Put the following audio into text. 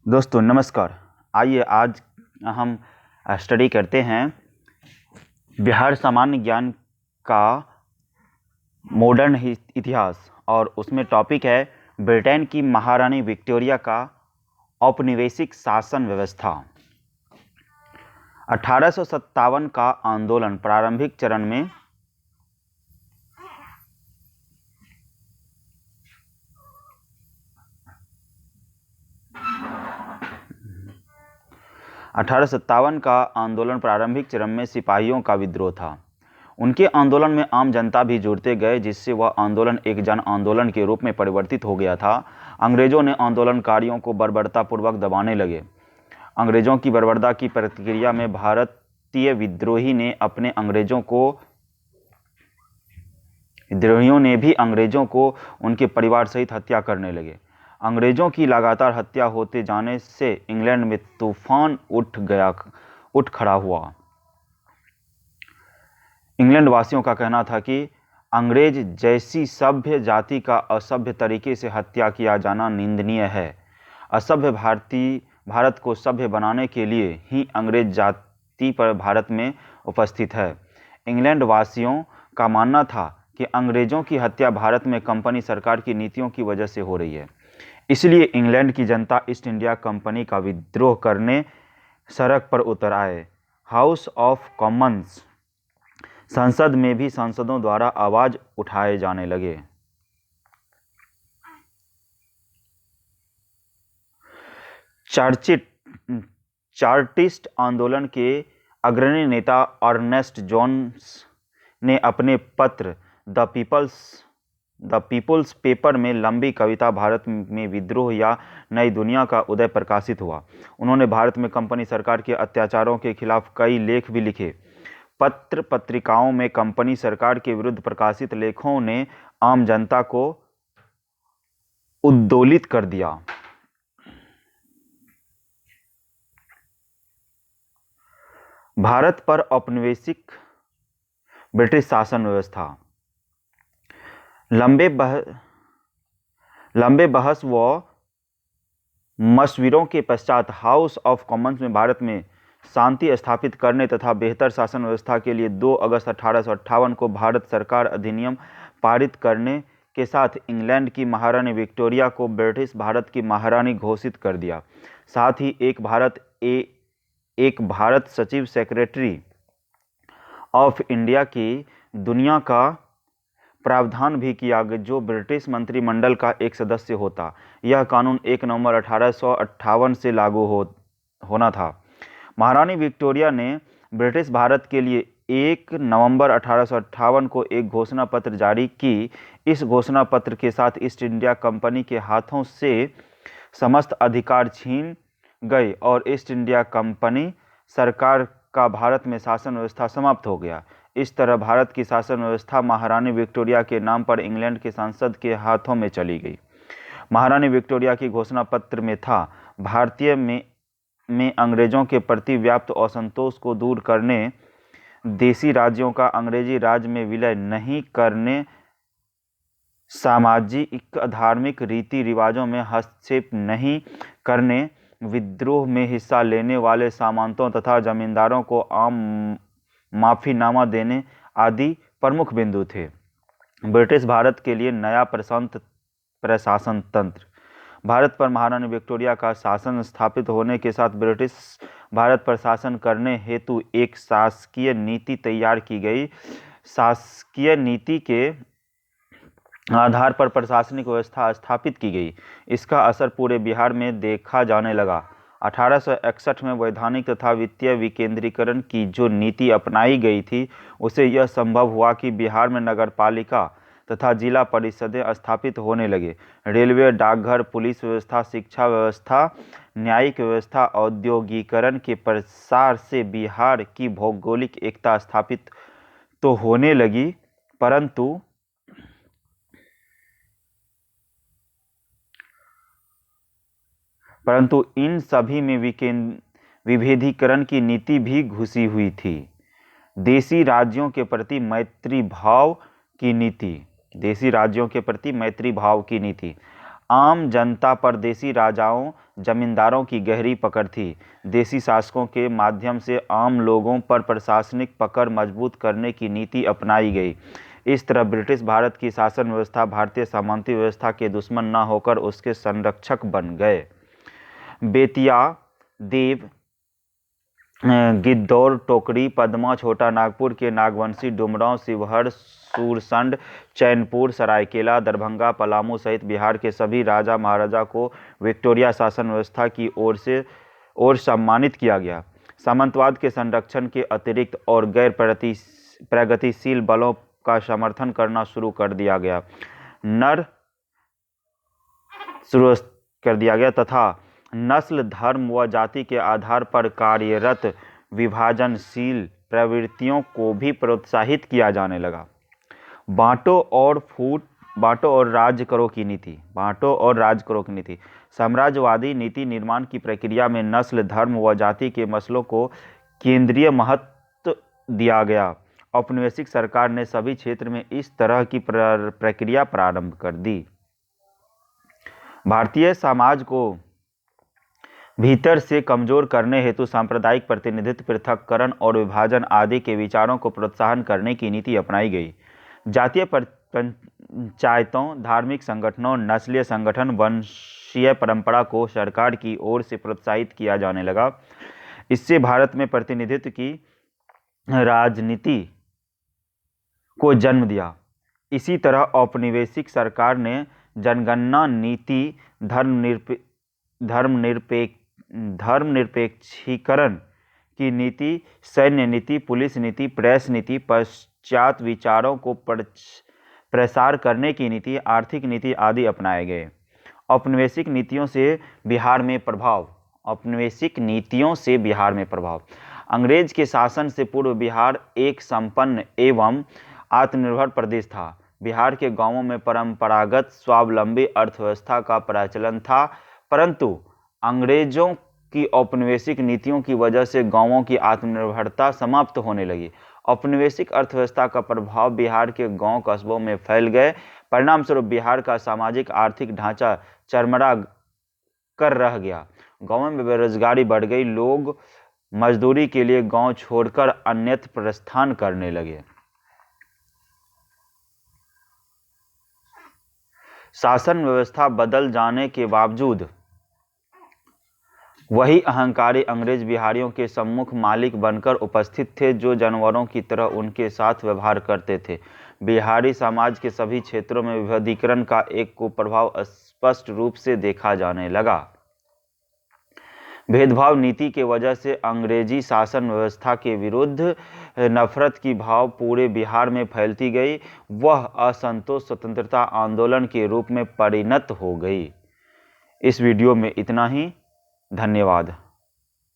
दोस्तों नमस्कार। आइए आज हम स्टडी करते हैं बिहार सामान्य ज्ञान का मॉडर्न इतिहास, और उसमें टॉपिक है ब्रिटेन की महारानी विक्टोरिया का औपनिवेशिक शासन व्यवस्था। 1857 का आंदोलन प्रारंभिक चरण में 1857 का आंदोलन प्रारंभिक चरण में सिपाहियों का विद्रोह था। उनके आंदोलन में आम जनता भी जुड़ते गए, जिससे वह आंदोलन एक जन आंदोलन के रूप में परिवर्तित हो गया था। अंग्रेजों ने आंदोलनकारियों को बर्बरतापूर्वक दबाने लगे। अंग्रेजों की बर्बरता की प्रतिक्रिया में भारतीय विद्रोहियों ने भी अंग्रेजों को उनके परिवार सहित हत्या करने लगे। अंग्रेजों की लगातार हत्या होते जाने से इंग्लैंड में तूफान उठ खड़ा हुआ। इंग्लैंड वासियों का कहना था कि अंग्रेज जैसी सभ्य जाति का असभ्य तरीके से हत्या किया जाना निंदनीय है। असभ्य भारत को सभ्य बनाने के लिए ही अंग्रेज जाति पर भारत में उपस्थित है। इंग्लैंड वासियों का मानना था कि अंग्रेजों की हत्या भारत में कंपनी सरकार की नीतियों की वजह से हो रही है। इसलिए इंग्लैंड की जनता ईस्ट इंडिया कंपनी का विद्रोह करने सड़क पर उतर आए। हाउस ऑफ कॉमन्स संसद में भी सांसदों द्वारा आवाज उठाए जाने लगे। चार्टिस्ट आंदोलन के अग्रणी नेता अर्नेस्ट जोन्स ने अपने पत्र द पीपुल्स पेपर में लंबी कविता भारत में विद्रोह या नई दुनिया का उदय प्रकाशित हुआ। उन्होंने भारत में कंपनी सरकार के अत्याचारों के खिलाफ कई लेख भी लिखे। पत्र पत्रिकाओं में कंपनी सरकार के विरुद्ध प्रकाशित लेखों ने आम जनता को उद्दोलित कर दिया। भारत पर औपनिवेशिक ब्रिटिश शासन व्यवस्था। लंबे बहस व मशविरों के पश्चात हाउस ऑफ कॉमन्स में भारत में शांति स्थापित करने तथा बेहतर शासन व्यवस्था के लिए 2 अगस्त 1858 को भारत सरकार अधिनियम पारित करने के साथ इंग्लैंड की महारानी विक्टोरिया को ब्रिटिश भारत की महारानी घोषित कर दिया। साथ ही एक भारत सचिव सेक्रेटरी ऑफ इंडिया की दुनिया का प्रावधान भी किया गया, जो ब्रिटिश मंत्रिमंडल का एक सदस्य होता। यह कानून 1 नवंबर 1858 से लागू होना था। महारानी विक्टोरिया ने ब्रिटिश भारत के लिए 1 नवंबर 1858 को एक घोषणा पत्र जारी की। इस घोषणा पत्र के साथ ईस्ट इंडिया कंपनी के हाथों से समस्त अधिकार छीन गए और ईस्ट इंडिया कंपनी सरकार का भारत में शासन व्यवस्था समाप्त हो गया। इस तरह भारत की शासन व्यवस्था महारानी विक्टोरिया के नाम पर इंग्लैंड के सांसद के हाथों में चली गई। महारानी विक्टोरिया की घोषणा पत्र में था, भारतीय में अंग्रेजों के प्रति व्याप्त असंतोष को दूर करने, देशी राज्यों का अंग्रेजी राज में विलय नहीं करने, सामाजिक धार्मिक रीति रिवाजों में हस्तक्षेप नहीं करने, विद्रोह में हिस्सा लेने वाले सामंतों तथा जमींदारों को माफीनामा देने आदि प्रमुख बिंदु थे। ब्रिटिश भारत के लिए नया प्रशासन तंत्र। भारत पर महारानी विक्टोरिया का शासन स्थापित होने के साथ ब्रिटिश भारत पर शासन करने हेतु एक शासकीय नीति तैयार की गई। शासकीय नीति के आधार पर प्रशासनिक व्यवस्था स्थापित की गई। इसका असर पूरे बिहार में देखा जाने लगा। 1861 में वैधानिक तथा वित्तीय विकेंद्रीकरण की जो नीति अपनाई गई थी, उससे यह संभव हुआ कि बिहार में नगरपालिका तथा जिला परिषदें स्थापित होने लगे। रेलवे, डाकघर, पुलिस व्यवस्था, शिक्षा व्यवस्था, न्यायिक व्यवस्था, औद्योगिकरण के प्रसार से बिहार की भौगोलिक एकता स्थापित तो होने लगी, परंतु इन सभी में विभेदीकरण की नीति भी घुसी हुई थी। देशी राज्यों के प्रति मैत्री भाव की नीति। आम जनता पर देसी राजाओं जमींदारों की गहरी पकड़ थी। देसी शासकों के माध्यम से आम लोगों पर प्रशासनिक पकड़ मजबूत करने की नीति अपनाई गई। इस तरह ब्रिटिश भारत की शासन व्यवस्था भारतीय सामंती व्यवस्था के दुश्मन न होकर उसके संरक्षक बन गए। बेतिया, देव, गिद्धौर, टोकरी, पदमा, छोटा नागपुर के नागवंशी, डुमरांव, शिवहर, सूरसंड, चैनपुर, सरायकेला, दरभंगा, पलामू सहित बिहार के सभी राजा महाराजा को विक्टोरिया शासन व्यवस्था की ओर सम्मानित किया गया। सामंतवाद के संरक्षण के अतिरिक्त और गैर प्रगतिशील बलों का समर्थन करना शुरू कर दिया गया तथा नस्ल, धर्म व जाति के आधार पर कार्यरत विभाजनशील प्रवृत्तियों को भी प्रोत्साहित किया जाने लगा। बांटो और राज करो की नीति। साम्राज्यवादी नीति निर्माण की प्रक्रिया में नस्ल, धर्म व जाति के मसलों को केंद्रीय महत्व दिया गया। औपनिवेशिक सरकार ने सभी क्षेत्र में इस तरह की प्रक्रिया प्रारंभ कर दी। भारतीय समाज को भीतर से कमजोर करने हेतु सांप्रदायिक प्रतिनिधित्व, पृथक्करण और विभाजन आदि के विचारों को प्रोत्साहन करने की नीति अपनाई गई। जातीय पंचायतों, धार्मिक संगठनों, नस्लीय संगठन, वंशीय परंपरा को सरकार की ओर से प्रोत्साहित किया जाने लगा। इससे भारत में प्रतिनिधित्व की राजनीति को जन्म दिया। इसी तरह औपनिवेशिक सरकार ने जनगणना नीति, धर्मनिरपेक्षीकरण की नीति, सैन्य नीति, पुलिस नीति, प्रेस नीति, पश्चात विचारों को प्रसार करने की नीति, आर्थिक नीति आदि अपनाए गए। औपनिवेशिक नीतियों से बिहार में प्रभाव। अंग्रेज के शासन से पूर्व बिहार एक संपन्न एवं आत्मनिर्भर प्रदेश था। बिहार के गांवों में परंपरागत स्वावलंबी अर्थव्यवस्था का प्रचलन था, परंतु अंग्रेजों की औपनिवेशिक नीतियों की वजह से गांवों की आत्मनिर्भरता समाप्त होने लगी। औपनिवेशिक अर्थव्यवस्था का प्रभाव बिहार के गांव कस्बों में फैल गए। परिणाम स्वरूप बिहार का सामाजिक आर्थिक ढांचा चरमरा कर रह गया। गांवों में बेरोजगारी बढ़ गई। लोग मजदूरी के लिए गांव छोड़कर अन्यत्र प्रस्थान करने लगे। शासन व्यवस्था बदल जाने के बावजूद वही अहंकारी अंग्रेज बिहारियों के सम्मुख मालिक बनकर उपस्थित थे, जो जानवरों की तरह उनके साथ व्यवहार करते थे। बिहारी समाज के सभी क्षेत्रों में विभेदीकरण का एक कुप्रभाव स्पष्ट रूप से देखा जाने लगा। भेदभाव नीति के वजह से अंग्रेजी शासन व्यवस्था के विरुद्ध नफरत की भाव पूरे बिहार में फैलती गई। वह असंतोष स्वतंत्रता आंदोलन के रूप में परिणत हो गई। इस वीडियो में इतना ही। धन्यवाद।